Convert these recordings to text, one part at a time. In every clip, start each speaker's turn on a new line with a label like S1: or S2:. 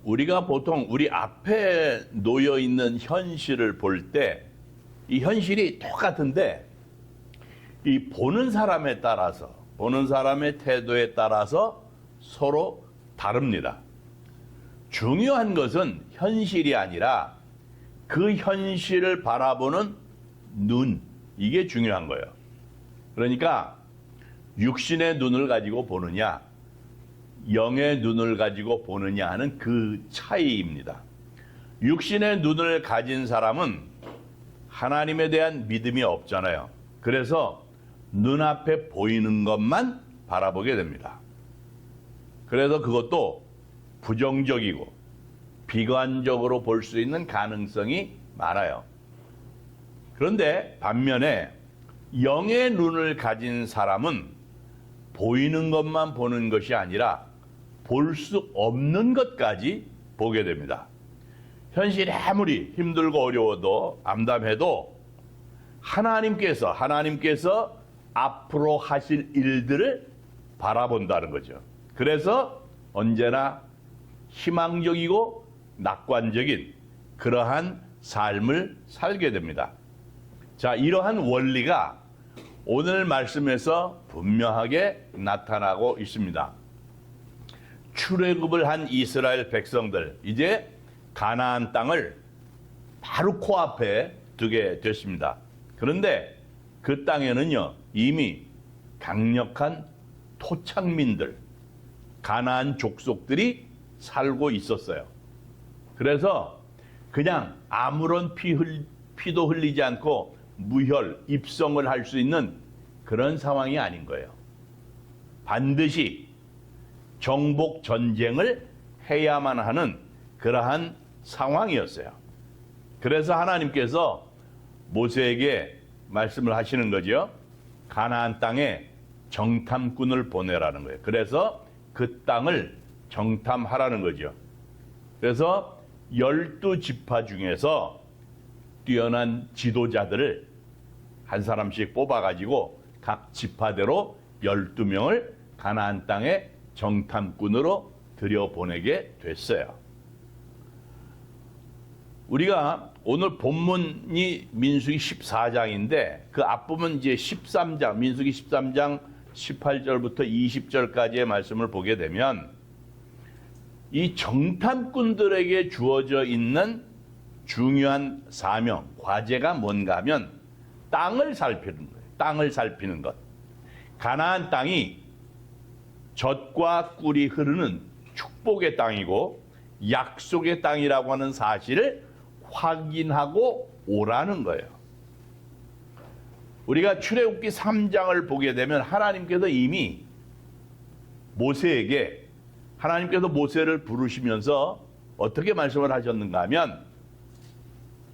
S1: 우리가 보통 우리 앞에 놓여 있는 현실을 볼 때 이 현실이 똑같은데 이 보는 사람에 따라서, 보는 사람의 태도에 따라서 서로 다릅니다. 중요한 것은 현실이 아니라 그 현실을 바라보는 눈, 이게 중요한 거예요. 그러니까 육신의 눈을 가지고 보느냐, 영의 눈을 가지고 보느냐 하는 그 차이입니다. 육신의 눈을 가진 사람은 하나님에 대한 믿음이 없잖아요. 그래서 눈앞에 보이는 것만 바라보게 됩니다. 그래서 그것도 부정적이고 비관적으로 볼 수 있는 가능성이 많아요. 그런데 반면에 영의 눈을 가진 사람은 보이는 것만 보는 것이 아니라 볼 수 없는 것까지 보게 됩니다. 현실이 아무리 힘들고 어려워도 암담해도 하나님께서 앞으로 하실 일들을 바라본다는 거죠. 그래서 언제나 희망적이고 낙관적인 그러한 삶을 살게 됩니다. 자, 이러한 원리가 오늘 말씀에서 분명하게 나타나고 있습니다. 출애굽을 한 이스라엘 백성들, 이제 가나안 땅을 바로 코앞에 두게 됐습니다. 그런데 그 땅에는요, 이미 강력한 토착민들, 가나안 족속들이 살고 있었어요. 그래서 그냥 아무런 피도 흘리지 않고 무혈, 입성을 할 수 있는 그런 상황이 아닌 거예요. 반드시 정복 전쟁을 해야만 하는 그러한 상황이었어요. 그래서 하나님께서 모세에게 말씀을 하시는 거죠. 가나안 땅에 정탐꾼을 보내라는 거예요. 그래서 그 땅을 정탐하라는 거죠. 그래서 12지파 중에서 뛰어난 지도자들을 한 사람씩 뽑아가지고 각 지파대로 12명을 가나안 땅에 정탐꾼으로 들여보내게 됐어요. 우리가 오늘 본문이 민수기 14장인데 그 앞부분 이제 13장, 민수기 13장 18절부터 20절까지의 말씀을 보게 되면 이 정탐꾼들에게 주어져 있는 중요한 사명, 과제가 뭔가 하면 땅을 살피는 거예요. 땅을 살피는 것. 가나안 땅이 젖과 꿀이 흐르는 축복의 땅이고 약속의 땅이라고 하는 사실을 확인하고 오라는 거예요. 우리가 출애굽기 3장을 보게 되면 하나님께서 이미 하나님께서 모세를 부르시면서 어떻게 말씀을 하셨는가 하면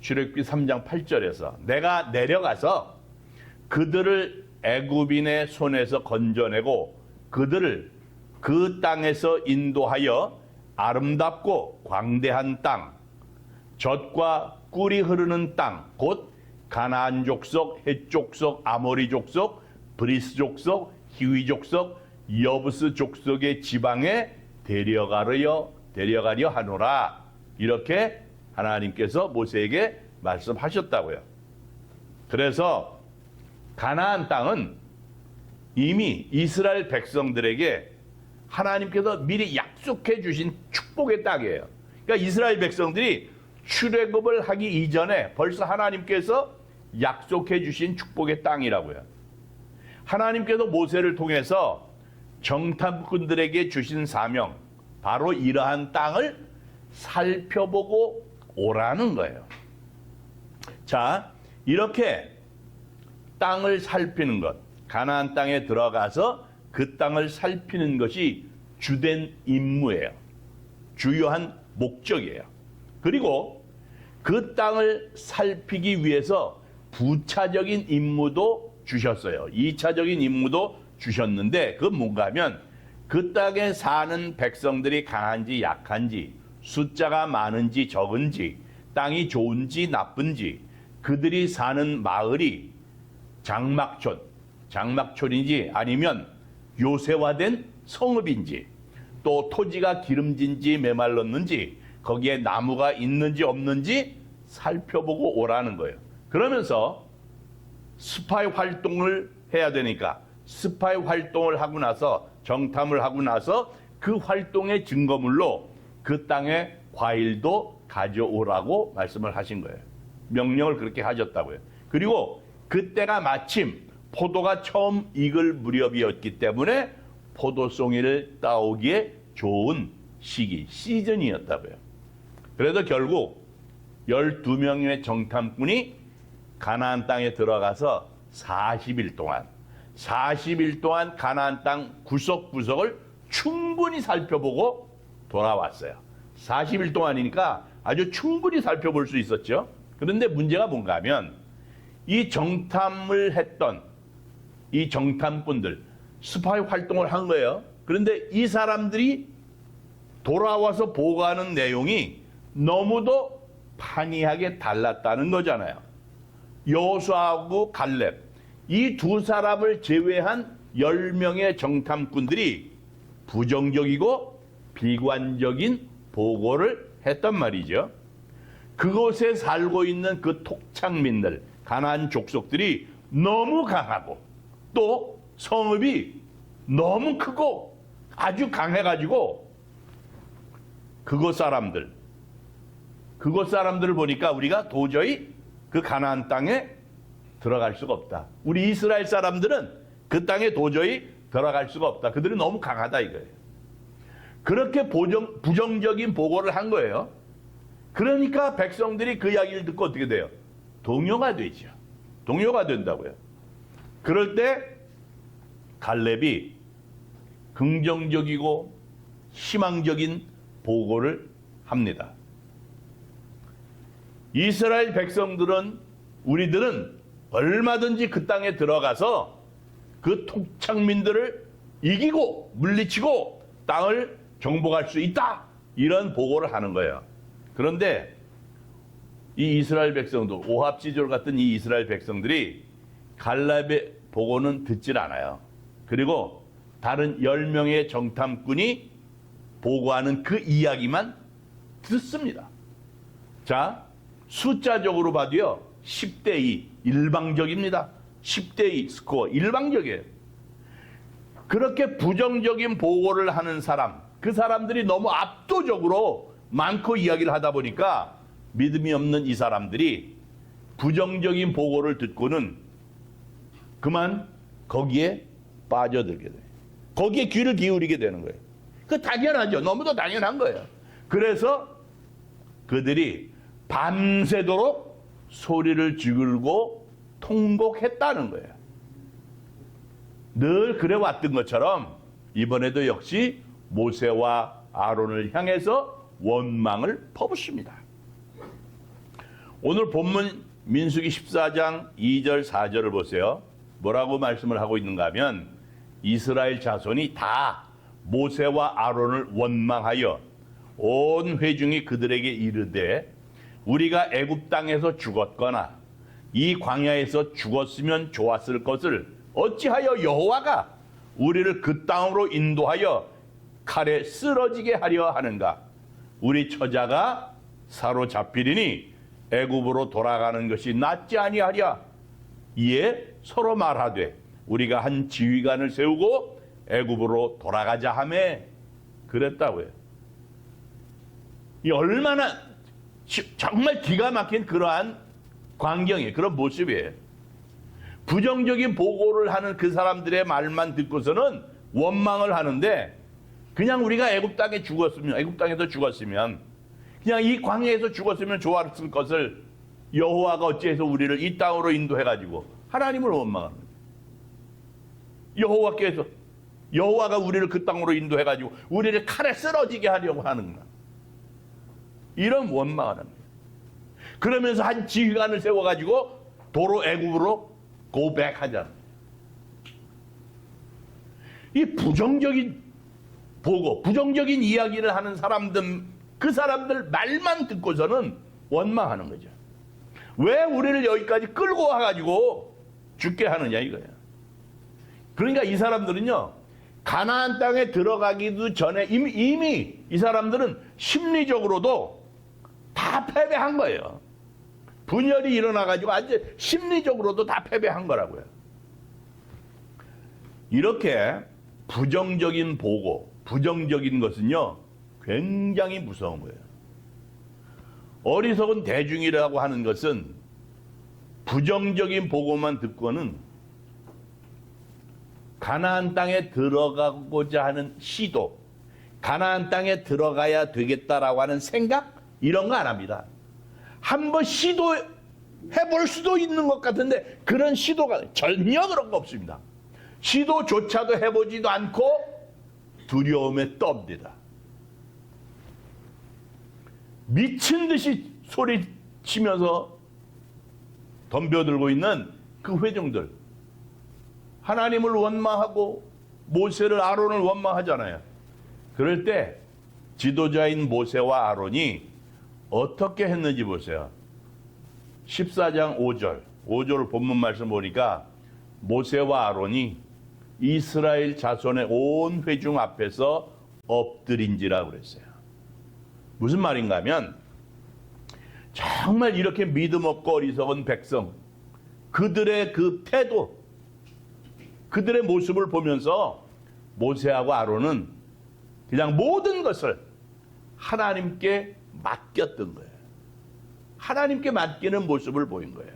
S1: 출애굽기 3장 8절에서 내가 내려가서 그들을 애굽인의 손에서 건져내고 그들을 그 땅에서 인도하여 아름답고 광대한 땅, 젖과 꿀이 흐르는 땅, 곧 가나안 족속, 헷 족속, 아모리 족속, 브리스 족속, 히위 족속, 여부스 족속의 지방에 데려가려 하노라. 이렇게 하나님께서 모세에게 말씀하셨다고요. 그래서 가나안 땅은 이미 이스라엘 백성들에게 하나님께서 미리 약속해 주신 축복의 땅이에요. 그러니까 이스라엘 백성들이 출애굽을 하기 이전에 벌써 하나님께서 약속해 주신 축복의 땅이라고요. 하나님께서 모세를 통해서 정탐꾼들에게 주신 사명, 바로 이러한 땅을 살펴보고 오라는 거예요. 자, 이렇게 땅을 살피는 것, 가나안 땅에 들어가서 그 땅을 살피는 것이 주된 임무예요. 주요한 목적이에요. 그리고 그 땅을 살피기 위해서 부차적인 임무도 주셨어요. 2차적인 임무도 주셨는데 그건 뭔가 하면 그 땅에 사는 백성들이 강한지 약한지, 숫자가 많은지 적은지, 땅이 좋은지 나쁜지, 그들이 사는 마을이 장막촌인지 아니면 요새화된 성읍인지, 또 토지가 기름진지 메말랐는지 거기에 나무가 있는지 없는지 살펴보고 오라는 거예요. 그러면서 스파이 활동을 해야 되니까 스파이 활동을 하고 나서 정탐을 하고 나서 그 활동의 증거물로 그 땅에 과일도 가져오라고 말씀을 하신 거예요. 명령을 그렇게 하셨다고요. 그리고 그때가 마침 포도가 처음 익을 무렵이었기 때문에 포도송이를 따오기에 좋은 시기, 시즌이었다고요. 그래서 결국 12명의 정탐꾼이 가나안 땅에 들어가서 40일 동안 가나안 땅 구석구석을 충분히 살펴보고 돌아왔어요. 40일 동안이니까 아주 충분히 살펴볼 수 있었죠. 그런데 문제가 뭔가 하면 이 정탐을 했던 이 정탐꾼들 스파이 활동을 한 거예요. 그런데 이 사람들이 돌아와서 보고하는 내용이 너무도 판이하게 달랐다는 거잖아요. 여호수아하고 갈렙 이 두 사람을 제외한 10명의 정탐꾼들이 부정적이고 비관적인 보고를 했단 말이죠. 그곳에 살고 있는 그 톡창민들, 가나안 족속들이 너무 강하고 또 성읍이 너무 크고 아주 강해가지고 그곳 사람들을 보니까 우리가 도저히 그 가나안 땅에 들어갈 수가 없다. 우리 이스라엘 사람들은 그 땅에 도저히 들어갈 수가 없다. 그들이 너무 강하다 이거예요. 그렇게 부정적인 보고를 한 거예요. 그러니까 백성들이 그 이야기를 듣고 어떻게 돼요? 동요가 되죠. 동요가 된다고요. 그럴 때 갈렙이 긍정적이고 희망적인 보고를 합니다. 이스라엘 백성들은 우리들은 얼마든지 그 땅에 들어가서 그 톡창민들을 이기고 물리치고 땅을 정복할 수 있다. 이런 보고를 하는 거예요. 그런데 이 이스라엘 백성들, 오합지졸 같은 이 이스라엘 백성들이 갈렙의 보고는 듣질 않아요. 그리고 다른 10명의 정탐꾼이 보고하는 그 이야기만 듣습니다. 자, 숫자적으로 봐도요, 10대 2, 일방적입니다. 10대 2 스코어, 일방적이에요. 그렇게 부정적인 보고를 하는 사람, 그 사람들이 너무 압도적으로 많고 이야기를 하다 보니까 믿음이 없는 이 사람들이 부정적인 보고를 듣고는 그만 거기에 빠져들게 돼요. 거기에 귀를 기울이게 되는 거예요. 그 당연하죠. 너무도 당연한 거예요. 그래서 그들이 밤새도록 소리를 지르고 통곡했다는 거예요. 늘 그래 왔던 것처럼 이번에도 역시 모세와 아론을 향해서 원망을 퍼붓습니다. 오늘 본문 민수기 14장 2절 4절을 보세요. 뭐라고 말씀을 하고 있는가 하면 이스라엘 자손이 다 모세와 아론을 원망하여 온 회중이 그들에게 이르되 우리가 애굽 땅에서 죽었거나 이 광야에서 죽었으면 좋았을 것을 어찌하여 여호와가 우리를 그 땅으로 인도하여 칼에 쓰러지게 하려 하는가? 우리 처자가 사로잡히리니 애굽으로 돌아가는 것이 낫지 아니하랴? 이에 서로 말하되 우리가 한 지휘관을 세우고 애굽으로 돌아가자 하며 그랬다고요. 이 얼마나 정말 기가 막힌 그러한 광경이에요. 그런 모습이에요. 부정적인 보고를 하는 그 사람들의 말만 듣고서는 원망을 하는데 그냥 우리가 애굽 땅에서 죽었으면 그냥 이 광야에서 죽었으면 좋았을 것을 여호와가 어찌해서 우리를 이 땅으로 인도해가지고 하나님을 원망하는 거예요. 여호와가 우리를 그 땅으로 인도해가지고 우리를 칼에 쓰러지게 하려고 하는구나. 이런 원망을 합니다. 그러면서 한 지휘관을 세워가지고 도로 애굽으로 고백하잖아요. 이 부정적인 보고, 부정적인 이야기를 하는 사람들, 그 사람들 말만 듣고서는 원망하는 거죠. 왜 우리를 여기까지 끌고 와가지고 죽게 하느냐 이거예요. 그러니까 이 사람들은요, 가나안 땅에 들어가기도 전에 이미 이 사람들은 심리적으로도 다 패배한 거예요. 분열이 일어나가지고 아주 심리적으로도 다 패배한 거라고요. 이렇게 부정적인 보고, 부정적인 것은요, 굉장히 무서운 거예요. 어리석은 대중이라고 하는 것은 부정적인 보고만 듣고는 가나안 땅에 들어가고자 하는 시도, 가나안 땅에 들어가야 되겠다라고 하는 생각, 이런 거 안 합니다. 한번 시도해 볼 수도 있는 것 같은데 그런 시도가 전혀 그런 거 없습니다. 시도조차도 해보지도 않고 두려움에 떱니다. 미친 듯이 소리치면서 덤벼들고 있는 그 회중들, 하나님을 원망하고 모세를, 아론을 원망하잖아요. 그럴 때 지도자인 모세와 아론이 어떻게 했는지 보세요. 14장 5절 본문 말씀 보니까 모세와 아론이 이스라엘 자손의 온 회중 앞에서 엎드린지라 그랬어요. 무슨 말인가 하면 정말 이렇게 믿음 없고 어리석은 백성, 그들의 그 태도, 그들의 모습을 보면서 모세하고 아론은 그냥 모든 것을 하나님께 맡겼던 거예요. 하나님께 맡기는 모습을 보인 거예요.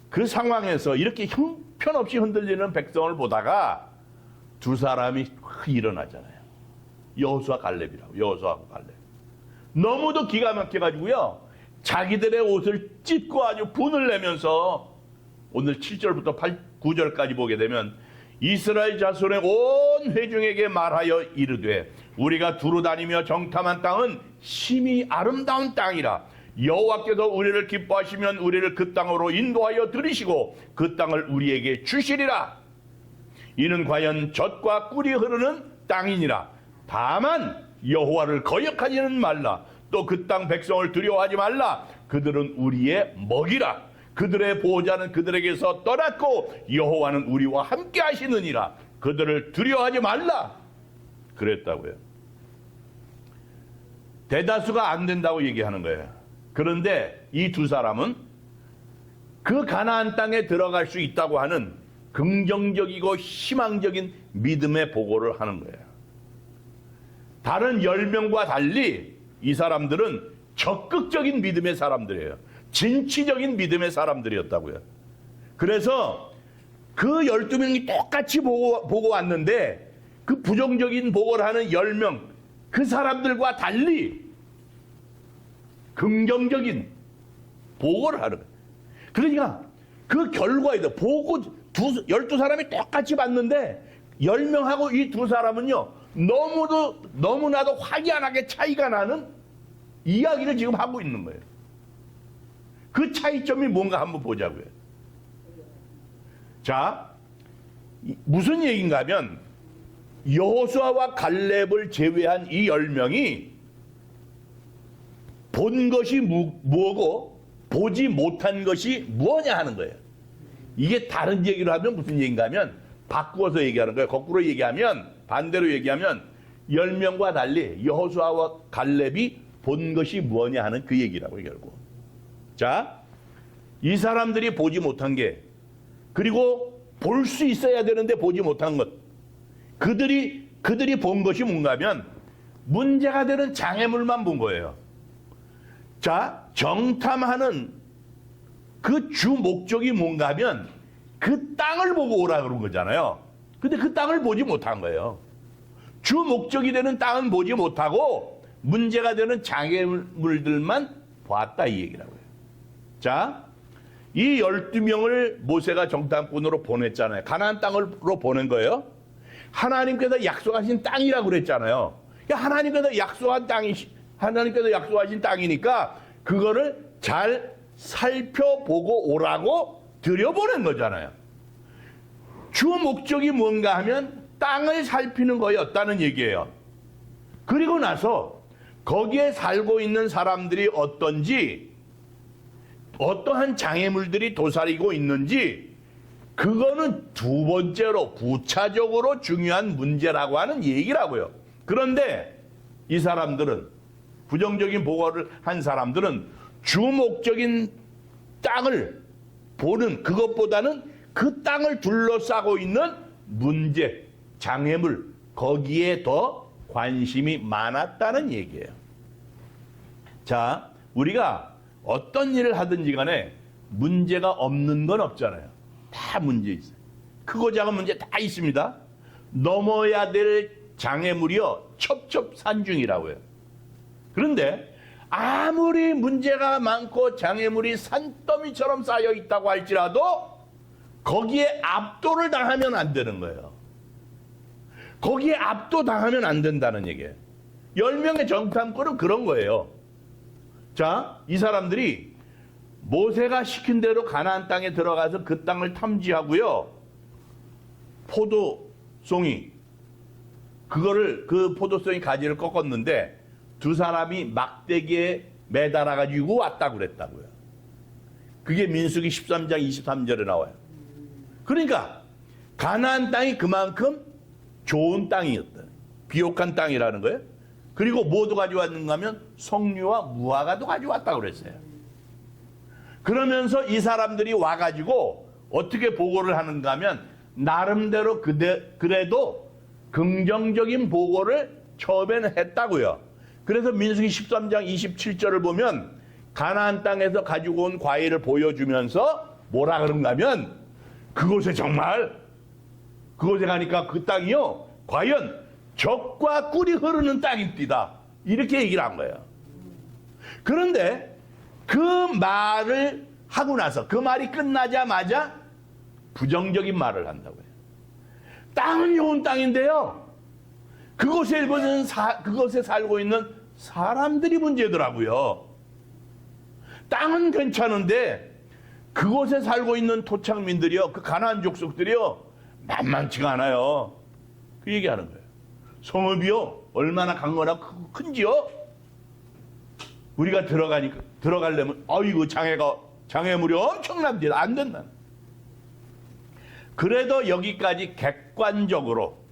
S1: 그 상황에서 이렇게 형편없이 흔들리는 백성을 보다가 두 사람이 일어나잖아요. 여호수아 갈렙이라고. 여호수아하고 갈렙. 너무도 기가 막혀가지고요, 자기들의 옷을 찢고 아주 분을 내면서 오늘 7절부터 9절까지 보게 되면 이스라엘 자손의 온 회중에게 말하여 이르되 우리가 두루 다니며 정탐한 땅은 심히 아름다운 땅이라. 여호와께서 우리를 기뻐하시면 우리를 그 땅으로 인도하여 들이시고 그 땅을 우리에게 주시리라. 이는 과연 젖과 꿀이 흐르는 땅이니라. 다만 여호와를 거역하지는 말라. 또 그 땅 백성을 두려워하지 말라. 그들은 우리의 먹이라. 그들의 보호자는 그들에게서 떠났고 여호와는 우리와 함께 하시느니라. 그들을 두려워하지 말라. 그랬다고요. 대다수가 안 된다고 얘기하는 거예요. 그런데 이 두 사람은 그 가나안 땅에 들어갈 수 있다고 하는 긍정적이고 희망적인 믿음의 보고를 하는 거예요. 다른 10명과 달리 이 사람들은 적극적인 믿음의 사람들이에요. 진취적인 믿음의 사람들이었다고요. 그래서 그 12명이 똑같이 보고 왔는데 그 부정적인 보고를 하는 10명, 그 사람들과 달리 긍정적인 보고를 하는 거예요. 그러니까 그 결과에도 보고 12사람이 똑같이 봤는데 10명하고 이 두 사람은요, 너무나도 확연하게 차이가 나는 이야기를 지금 하고 있는 거예요. 그 차이점이 뭔가 한번 보자고요. 자, 무슨 얘기인가 하면 여호수아와 갈렙을 제외한 이 10명이 본 것이 무엇고 보지 못한 것이 무엇냐 하는 거예요. 이게 다른 얘기로 하면 무슨 얘기인가 하면 바꾸어서 얘기하는 거예요. 거꾸로 얘기하면, 반대로 얘기하면 10명과 달리 여호수아와 갈렙이 본 것이 무엇냐 하는 그 얘기라고 결국. 자, 이 사람들이 보지 못한 게, 그리고 볼 수 있어야 되는데 보지 못한 것, 그들이 본 것이 뭔가 하면 문제가 되는 장애물만 본 거예요. 자, 정탐하는 그 주 목적이 뭔가 하면 그 땅을 보고 오라 그런 거잖아요. 근데 그 땅을 보지 못한 거예요. 주 목적이 되는 땅은 보지 못하고 문제가 되는 장애물들만 봤다, 이 얘기라고요. 자, 이 12명을 모세가 정탐꾼으로 보냈잖아요. 가나안 땅으로 보낸 거예요. 하나님께서 약속하신 땅이라고 그랬잖아요. 하나님께서 약속하신 땅이니까 그거를 잘 살펴보고 오라고 들여보낸 거잖아요. 주 목적이 뭔가 하면 땅을 살피는 거였다는 얘기예요. 그리고 나서 거기에 살고 있는 사람들이 어떤지, 어떠한 장애물들이 도사리고 있는지 그거는 두 번째로 부차적으로 중요한 문제라고 하는 얘기라고요. 그런데 이 사람들은, 부정적인 보고를 한 사람들은 주목적인 땅을 보는 그것보다는 그 땅을 둘러싸고 있는 문제, 장애물, 거기에 더 관심이 많았다는 얘기예요. 자, 우리가 어떤 일을 하든지 간에 문제가 없는 건 없잖아요. 다 문제 있어요. 크고 작은 문제 다 있습니다. 넘어야 될 장애물이요, 첩첩산중이라고 해요. 그런데 아무리 문제가 많고 장애물이 산더미처럼 쌓여 있다고 할지라도 거기에 압도를 당하면 안 되는 거예요. 거기에 압도당하면 안 된다는 얘기예요. 10명의 정탐꾼은 그런 거예요. 자, 이 사람들이 모세가 시킨 대로 가나안 땅에 들어가서 그 땅을 탐지하고요. 포도송이, 그 포도송이 가지를 꺾었는데 두 사람이 막대기에 매달아 가지고 왔다고 그랬다고요. 그게 민수기 13장 23절에 나와요. 그러니까 가나안 땅이 그만큼 좋은 땅이었다. 비옥한 땅이라는 거예요. 그리고 뭐도 가져왔는가 하면 석류와 무화과도 가져왔다고 그랬어요. 그러면서 이 사람들이 와가지고 어떻게 보고를 하는가 하면 나름대로 그래도 긍정적인 보고를 처음에는 했다고요. 그래서 민수기 13장 27절을 보면 가나안 땅에서 가지고 온 과일을 보여주면서 뭐라 그런가 하면 그곳에 가니까 그 땅이요, 과연 젖과 꿀이 흐르는 땅입니다. 이렇게 얘기를 한 거예요. 그런데 그 말을 하고 나서 그 말이 끝나자마자 부정적인 말을 한다고요. 땅은 좋은 땅인데요, 그곳에 살고 있는 사람들이 문제더라고요. 땅은 괜찮은데 그곳에 살고 있는 토착민들이요, 그 가나안 족속들이요, 만만치가 않아요. 그 얘기하는 거예요. 성읍이요, 얼마나 강건하고 큰지요? 우리가 들어가려면, 아이고, 장애물이 엄청납니다. 안 된다. 그래도 여기까지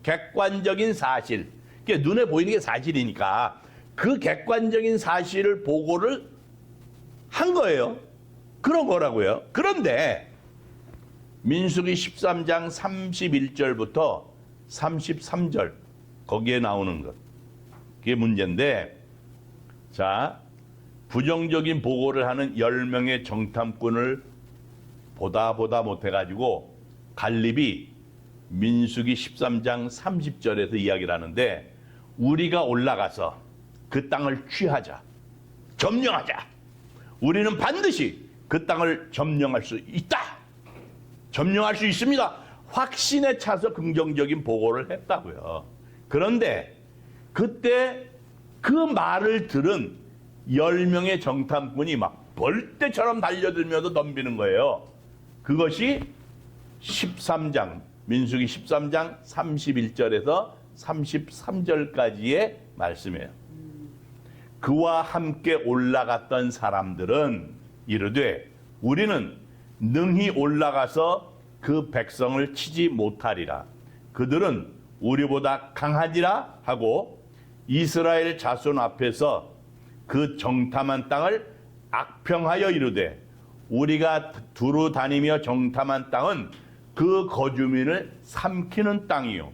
S1: 객관적인 사실, 그러니까 눈에 보이는 게 사실이니까 그 객관적인 사실을 보고를 한 거예요. 그런 거라고요. 그런데 민수기 13장 31절부터 33절 거기에 나오는 것, 그게 문제인데, 자, 부정적인 보고를 하는 10명의 정탐꾼을 보다 못해가지고 갈렙이 민수기 13장 30절에서 이야기를 하는데, 우리가 올라가서 그 땅을 취하자, 점령하자. 우리는 반드시 그 땅을 점령할 수 있다. 점령할 수 있습니다. 확신에 차서 긍정적인 보고를 했다고요. 그런데 그때 그 말을 들은 10명의 정탐꾼이 막 벌떼처럼 달려들면서 덤비는 거예요. 그것이 13장, 민수기 13장 31절에서 33절까지의 말씀이에요. 그와 함께 올라갔던 사람들은 이르되 우리는 능히 올라가서 그 백성을 치지 못하리라. 그들은 우리보다 강하니라 하고 이스라엘 자손 앞에서 그 정탐한 땅을 악평하여 이르되 우리가 두루 다니며 정탐한 땅은 그 거주민을 삼키는 땅이요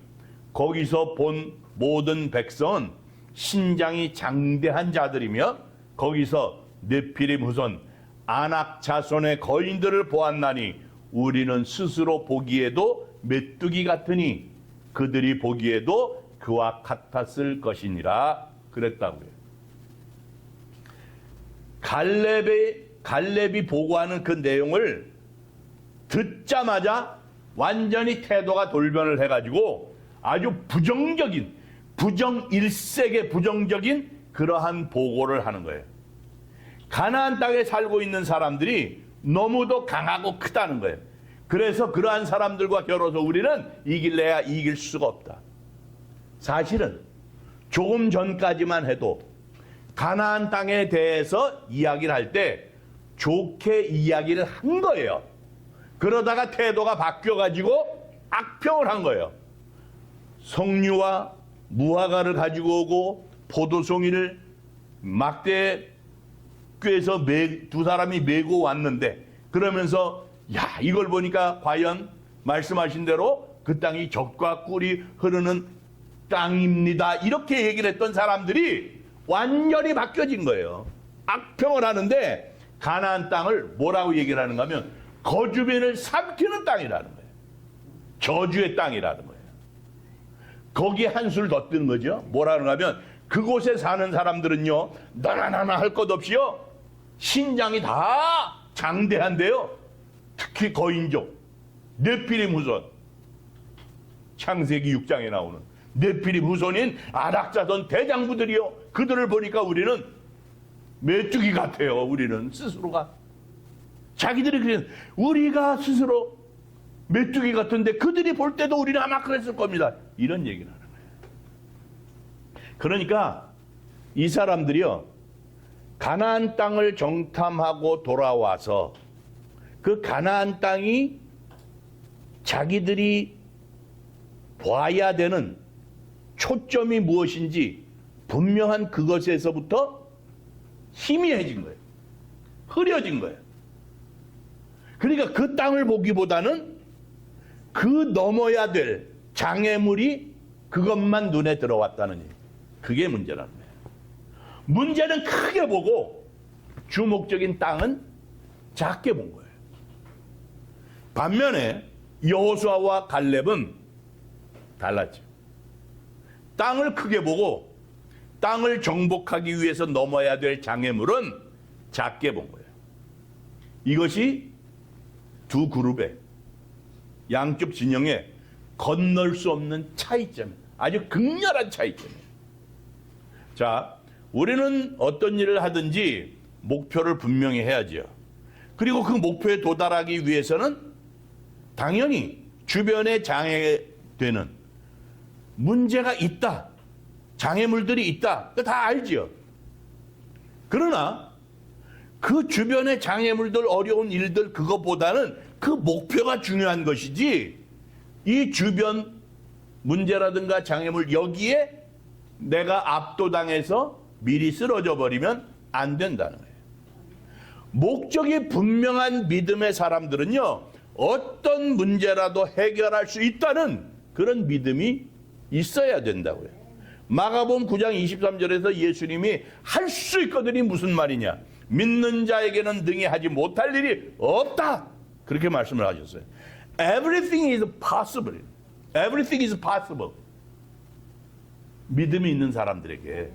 S1: 거기서 본 모든 백성은 신장이 장대한 자들이며 거기서 느피림 후손 아낙 자손의 거인들을 보았나니 우리는 스스로 보기에도 메뚜기 같으니 그들이 보기에도 그와 같았을 것이니라 그랬다고요. 갈렙이 보고하는 그 내용을 듣자마자 완전히 태도가 돌변을 해가지고 아주 부정일색의 부정적인 그러한 보고를 하는 거예요. 가나안 땅에 살고 있는 사람들이 너무도 강하고 크다는 거예요. 그래서 그러한 사람들과 겨뤄서 우리는 이길래야 이길 수가 없다. 사실은 조금 전까지만 해도 가나안 땅에 대해서 이야기를 할 때 좋게 이야기를 한 거예요. 그러다가 태도가 바뀌어가지고 악평을 한 거예요. 석류와 무화과를 가지고 오고 포도송이를 막대 꾀에서 두 사람이 메고 왔는데, 그러면서 야, 이걸 보니까 과연 말씀하신 대로 그 땅이 젖과 꿀이 흐르는 땅입니다, 이렇게 얘기를 했던 사람들이 완전히 바뀌어진 거예요. 악평을 하는데 가나안 땅을 뭐라고 얘기를 하는가 하면 거주민을 삼키는 땅이라는 거예요. 저주의 땅이라는 거예요. 거기에 한술 더 뜨는 거죠. 뭐라는가 하면 그곳에 사는 사람들은요, 너나 나나 할 것 없이요, 신장이 다 장대한데요. 특히 거인족, 네피림 후손, 창세기 6장에 나오는 네피림 후손인 아낙자손 대장부들이요, 그들을 보니까 우리는 메뚜기 같아요. 우리는 스스로가 자기들이 그래, 우리가 스스로 메뚜기 같은데 그들이 볼 때도 우리는 아마 그랬을 겁니다, 이런 얘기를 하는 거예요. 그러니까 이 사람들이요, 가나안 땅을 정탐하고 돌아와서 그 가나안 땅이 자기들이 봐야 되는 초점이 무엇인지 분명한 그것에서부터 희미해진 거예요. 흐려진 거예요. 그러니까 그 땅을 보기보다는 그 넘어야 될 장애물이 그것만 눈에 들어왔다는 얘기. 그게 문제라는 거예요. 문제는 크게 보고 주목적인 땅은 작게 본 거예요. 반면에 여호수아와 갈렙은 달랐죠. 땅을 크게 보고 땅을 정복하기 위해서 넘어야 될 장애물은 작게 본 거예요. 이것이 두 그룹의 양쪽 진영에 건널 수 없는 차이점, 아주 극렬한 차이점이에요. 자, 우리는 어떤 일을 하든지 목표를 분명히 해야죠. 그리고 그 목표에 도달하기 위해서는 당연히 주변에 장애되는 문제가 있다, 장애물들이 있다, 그거 다 알죠. 그러나 그 주변의 장애물들, 어려운 일들, 그것보다는 그 목표가 중요한 것이지, 이 주변 문제라든가 장애물 여기에 내가 압도당해서 미리 쓰러져 버리면 안 된다는 거예요. 목적이 분명한 믿음의 사람들은요, 어떤 문제라도 해결할 수 있다는 그런 믿음이 있어야 된다고요. 마가복음 9장 23절에서 예수님이 할 수 있거든이 무슨 말이냐, 믿는 자에게는 능히 하지 못할 일이 없다, 그렇게 말씀을 하셨어요. Everything is possible. Everything is possible. 믿음이 있는 사람들에게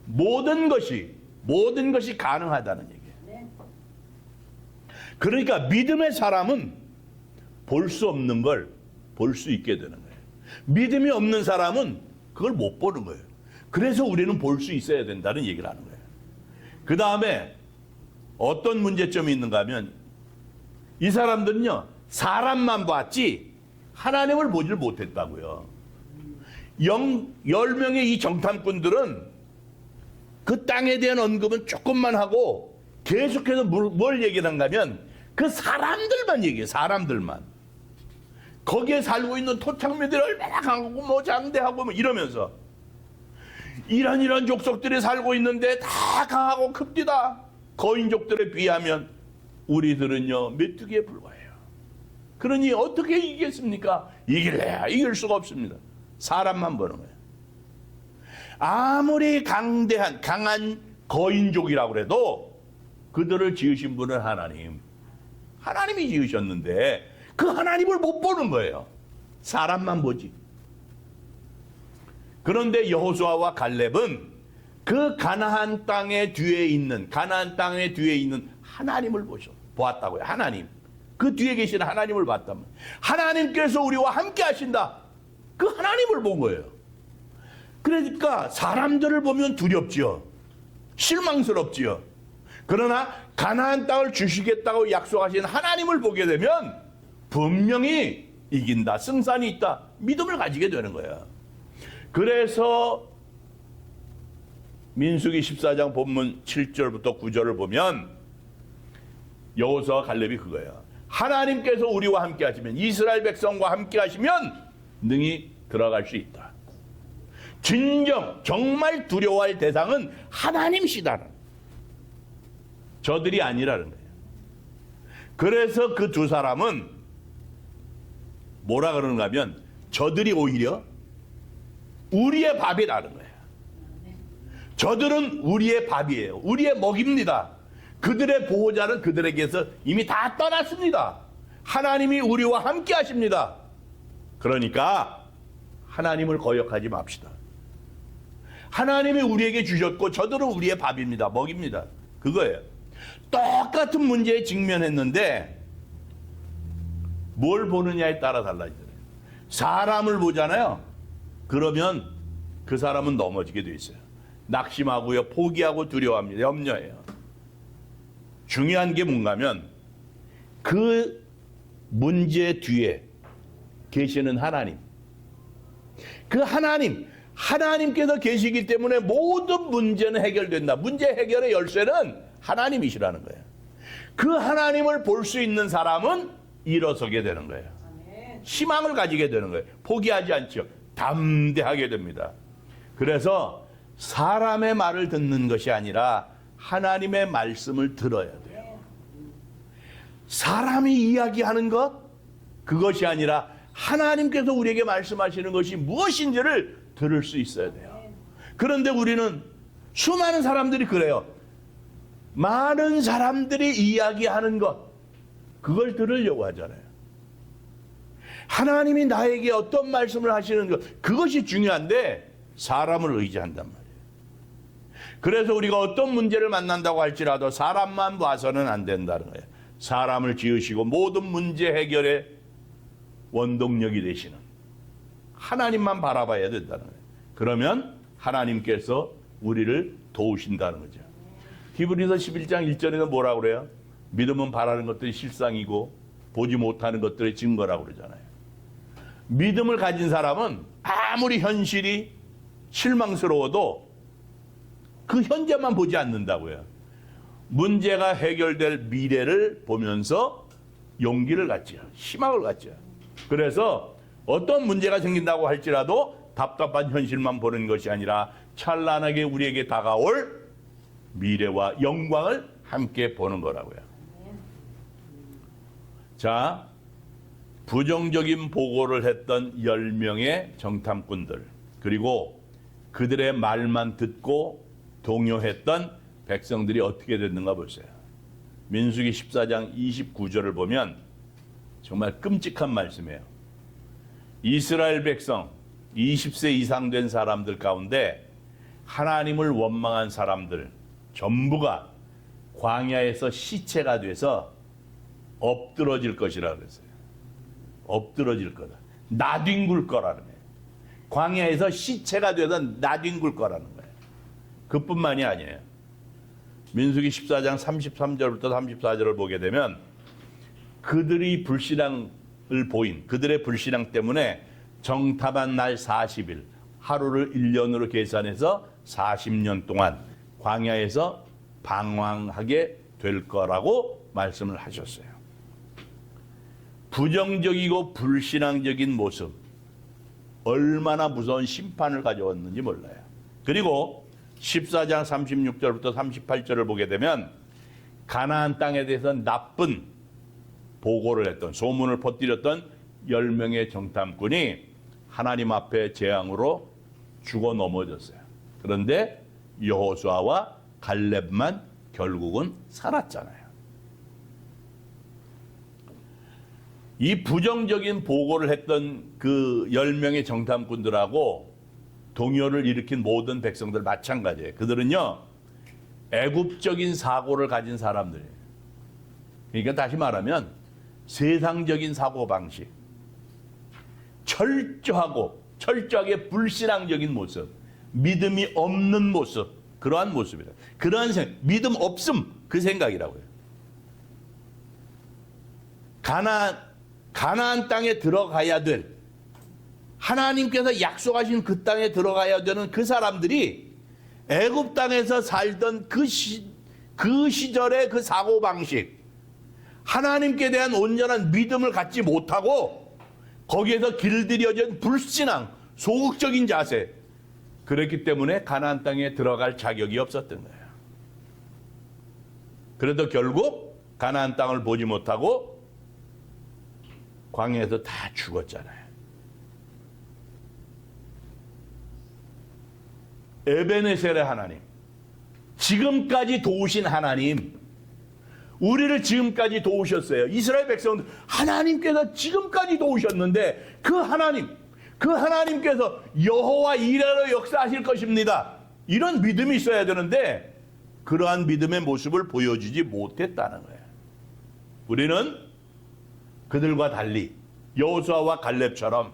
S1: 모든 것이 가능하다는 얘기예요. 그러니까 믿음의 사람은 볼 수 없는 걸 볼 수 있게 되는 거예요. 믿음이 없는 사람은 그걸 못 보는 거예요. 그래서 우리는 볼 수 있어야 된다는 얘기를 하는 거예요. 그 다음에 어떤 문제점이 있는가 하면 이 사람들은요, 사람만 봤지 하나님을 보질 못했다고요. 10명의 이 정탐꾼들은 그 땅에 대한 언급은 조금만 하고 계속해서 뭘 얘기를 한가 하면 그 사람들만 얘기해요. 사람들만. 거기에 살고 있는 토착민들이 얼마나 강하고 뭐 장대하고 뭐 이러면서 이런 족속들이 살고 있는데 다 강하고 큽디다. 거인족들에 비하면 우리들은요, 메뚜기에 불과해요. 그러니 어떻게 이기겠습니까? 이길래야 이길 수가 없습니다. 사람만 보는 거예요. 아무리 강한 거인족이라고 해도 그들을 지으신 분은 하나님이 지으셨는데 그 하나님을 못 보는 거예요. 사람만 보지. 그런데 여호수아와 갈렙은 그 가나안 땅의 뒤에 있는 하나님을 보았다고요. 하나님. 그 뒤에 계신 하나님을 봤다면 하나님께서 우리와 함께 하신다. 그 하나님을 본 거예요. 그러니까 사람들을 보면 두렵지요. 실망스럽지요. 그러나 가나안 땅을 주시겠다고 약속하신 하나님을 보게 되면 분명히 이긴다, 승산이 있다, 믿음을 가지게 되는 거예요. 그래서 민수기 14장 본문 7절부터 9절을 보면 여호수아와 갈렙이 그거예요. 하나님께서 우리와 함께 하시면, 이스라엘 백성과 함께 하시면 능히 들어갈 수 있다. 진정 정말 두려워할 대상은 하나님이시다는, 저들이 아니라는 거예요. 그래서 그 두 사람은 뭐라 그러는가 하면 저들이 오히려 우리의 밥이라는 거예요. 저들은 우리의 밥이에요. 우리의 먹입니다. 그들의 보호자는 그들에게서 이미 다 떠났습니다. 하나님이 우리와 함께 하십니다. 그러니까 하나님을 거역하지 맙시다. 하나님이 우리에게 주셨고 저들은 우리의 밥입니다. 먹입니다. 그거예요. 똑같은 문제에 직면했는데 뭘 보느냐에 따라 달라지잖아요. 사람을 보잖아요. 그러면 그 사람은 넘어지게 돼 있어요. 낙심하고요, 포기하고 두려워합니다. 염려해요. 중요한 게 뭔가 하면 그 문제 뒤에 계시는 하나님, 그 하나님께서 계시기 때문에 모든 문제는 해결된다. 문제 해결의 열쇠는 하나님이시라는 거예요. 그 하나님을 볼 수 있는 사람은 일어서게 되는 거예요. 희망을 가지게 되는 거예요. 포기하지 않죠. 담대하게 됩니다. 그래서 사람의 말을 듣는 것이 아니라 하나님의 말씀을 들어야 돼요. 사람이 이야기하는 것, 그것이 아니라 하나님께서 우리에게 말씀하시는 것이 무엇인지를 들을 수 있어야 돼요. 그런데 우리는 수많은 사람들이 그래요. 많은 사람들이 이야기하는 것, 그걸 들으려고 하잖아요. 하나님이 나에게 어떤 말씀을 하시는 것, 그것이 중요한데 사람을 의지한단 말이에요. 그래서 우리가 어떤 문제를 만난다고 할지라도 사람만 봐서는 안 된다는 거예요. 사람을 지으시고 모든 문제 해결의 원동력이 되시는 하나님만 바라봐야 된다는 거예요. 그러면 하나님께서 우리를 도우신다는 거죠. 히브리서 11장 1절에는 뭐라고 그래요? 믿음은 바라는 것들이 실상이고 보지 못하는 것들의 증거라고 그러잖아요. 믿음을 가진 사람은 아무리 현실이 실망스러워도 그 현재만 보지 않는다고요. 문제가 해결될 미래를 보면서 용기를 갖죠. 희망을 갖죠. 그래서 어떤 문제가 생긴다고 할지라도 답답한 현실만 보는 것이 아니라 찬란하게 우리에게 다가올 미래와 영광을 함께 보는 거라고요. 자, 부정적인 보고를 했던 10명의 정탐꾼들, 그리고 그들의 말만 듣고 동요했던 백성들이 어떻게 됐는가 보세요. 민수기 14장 29절을 보면 정말 끔찍한 말씀이에요. 이스라엘 백성 20세 이상 된 사람들 가운데 하나님을 원망한 사람들 전부가 광야에서 시체가 돼서 엎드러질 것이라 그랬어요. 엎드러질 거다. 나뒹굴 거라는 거예요. 광야에서 시체가 돼서 나뒹굴 거라는 거예요. 그뿐만이 아니에요. 민수기 14장 33절부터 34절을 보게 되면 그들이 불신앙을 보인, 그들의 불신앙 때문에 정탐한 날 40일, 하루를 1년으로 계산해서 40년 동안 광야에서 방황하게 될 거라고 말씀을 하셨어요. 부정적이고 불신앙적인 모습, 얼마나 무서운 심판을 가져왔는지 몰라요. 그리고 14장 36절부터 38절을 보게 되면 가나안 땅에 대해서 나쁜 보고를 했던, 소문을 퍼뜨렸던 10명의 정탐꾼이 하나님 앞에 재앙으로 죽어 넘어졌어요. 그런데 여호수아와 갈렙만 결국은 살았잖아요. 이 부정적인 보고를 했던 그 10명의 정탐꾼들하고 동요를 일으킨 모든 백성들 마찬가지예요. 그들은요, 애국적인 사고를 가진 사람들이에요. 그러니까 다시 말하면 세상적인 사고방식, 철저하게 불신앙적인 모습, 믿음이 없는 모습, 그러한 모습이다. 그러한 생각, 믿음 없음, 그 생각이라고요. 가나안 땅에 들어가야 될, 하나님께서 약속하신 그 땅에 들어가야 되는 그 사람들이 애굽 땅에서 살던 그 시절의 그 사고방식, 하나님께 대한 온전한 믿음을 갖지 못하고 거기에서 길들여진 불신앙, 소극적인 자세, 그랬기 때문에 가나안 땅에 들어갈 자격이 없었던 거예요. 그래도 결국 가나안 땅을 보지 못하고 광야에서 다 죽었잖아요. 에베네셀의 하나님, 지금까지 도우신 하나님, 우리를 지금까지 도우셨어요. 이스라엘 백성들 하나님께서 지금까지 도우셨는데 그 하나님께서 여호와 이레로 역사하실 것입니다. 이런 믿음이 있어야 되는데 그러한 믿음의 모습을 보여주지 못했다는 거예요. 우리는 그들과 달리 여호수아와 갈렙처럼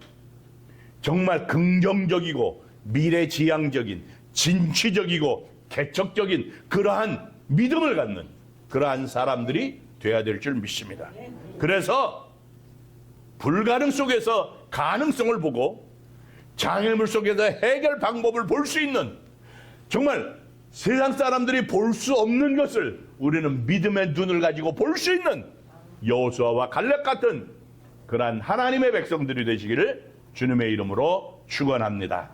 S1: 정말 긍정적이고 미래지향적인, 진취적이고 개척적인 그러한 믿음을 갖는 그러한 사람들이 돼야 될 줄 믿습니다. 그래서 불가능 속에서 가능성을 보고 장애물 속에서 해결 방법을 볼 수 있는, 정말 세상 사람들이 볼 수 없는 것을 우리는 믿음의 눈을 가지고 볼 수 있는 여호수아와 갈렙 같은 그러한 하나님의 백성들이 되시기를 주님의 이름으로 축원합니다.